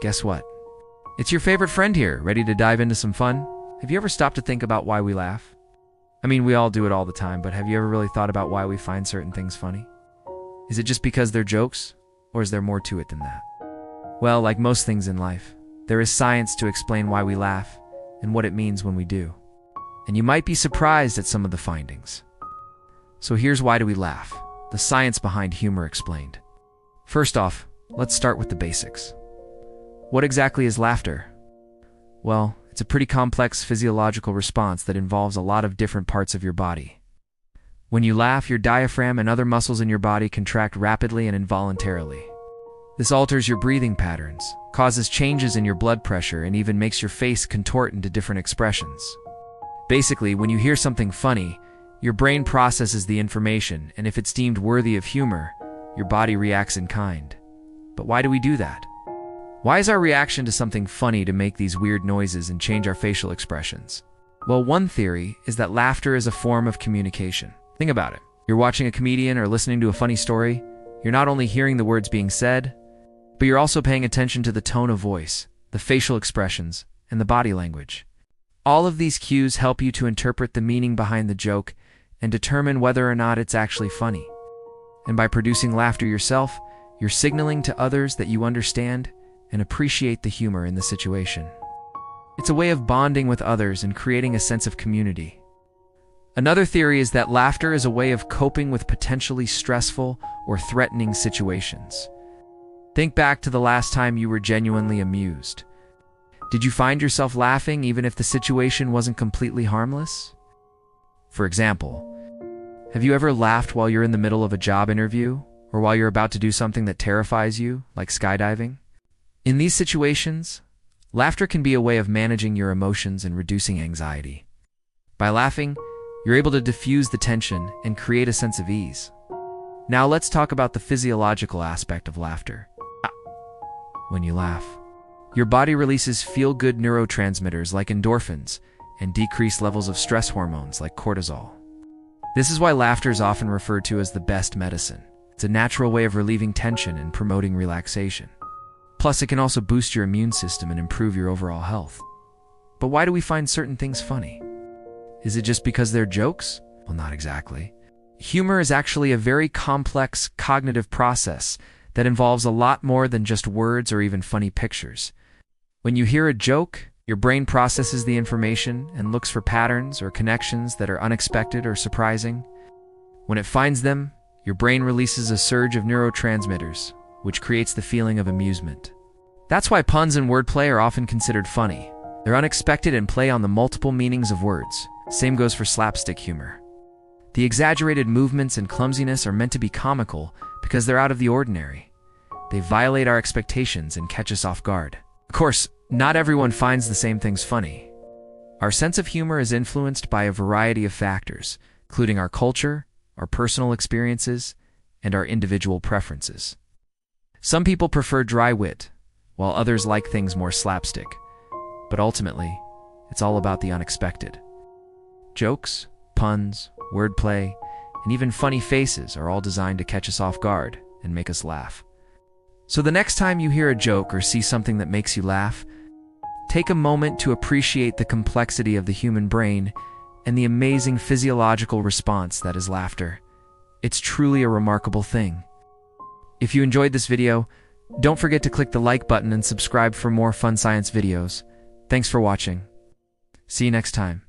Guess what? It's your favorite friend here, ready to dive into some fun? Have you ever stopped to think about why we laugh? I mean, we all do it all the time, but have you ever really thought about why we find certain things funny? Is it just because they're jokes, or is there more to it than that? Well, like most things in life, there is science to explain why we laugh and what it means when we do. And you might be surprised at some of the findings. So here's why do we laugh, the science behind humor explained. First off, let's start with the basics. What exactly is laughter? Well, it's a pretty complex physiological response that involves a lot of different parts of your body. When you laugh, your diaphragm and other muscles in your body contract rapidly and involuntarily. This alters your breathing patterns, causes changes in your blood pressure, and even makes your face contort into different expressions. Basically, when you hear something funny, your brain processes the information, and if it's deemed worthy of humor, your body reacts in kind. But why do we do that? Why is our reaction to something funny to make these weird noises and change our facial expressions? Well, one theory is that laughter is a form of communication. Think about it. You're watching a comedian or listening to a funny story. You're not only hearing the words being said, but you're also paying attention to the tone of voice, the facial expressions, and the body language. All of these cues help you to interpret the meaning behind the joke and determine whether or not it's actually funny. And by producing laughter yourself, you're signaling to others that you understand and appreciate the humor in the situation. It's a way of bonding with others and creating a sense of community. Another theory is that laughter is a way of coping with potentially stressful or threatening situations. Think back to the last time you were genuinely amused. Did you find yourself laughing even if the situation wasn't completely harmless? For example, have you ever laughed while you're in the middle of a job interview or while you're about to do something that terrifies you, like skydiving? In these situations, laughter can be a way of managing your emotions and reducing anxiety. By laughing, you're able to diffuse the tension and create a sense of ease. Now let's talk about the physiological aspect of laughter. When you laugh, your body releases feel-good neurotransmitters like endorphins and decreased levels of stress hormones like cortisol. This is why laughter is often referred to as the best medicine. It's a natural way of relieving tension and promoting relaxation. Plus, it can also boost your immune system and improve your overall health. But why do we find certain things funny? Is it just because they're jokes? Well, not exactly. Humor is actually a very complex cognitive process that involves a lot more than just words or even funny pictures. When you hear a joke, your brain processes the information and looks for patterns or connections that are unexpected or surprising. When it finds them, your brain releases a surge of neurotransmitters, which creates the feeling of amusement. That's why puns and wordplay are often considered funny. They're unexpected and play on the multiple meanings of words. Same goes for slapstick humor. The exaggerated movements and clumsiness are meant to be comical because they're out of the ordinary. They violate our expectations and catch us off guard. Of course, not everyone finds the same things funny. Our sense of humor is influenced by a variety of factors, including our culture, our personal experiences, and our individual preferences. Some people prefer dry wit, while others like things more slapstick. But ultimately, it's all about the unexpected. Jokes, puns, wordplay, and even funny faces are all designed to catch us off guard and make us laugh. So the next time you hear a joke or see something that makes you laugh, take a moment to appreciate the complexity of the human brain and the amazing physiological response that is laughter. It's truly a remarkable thing. If you enjoyed this video, don't forget to click the like button and subscribe for more fun science videos. Thanks for watching. See you next time.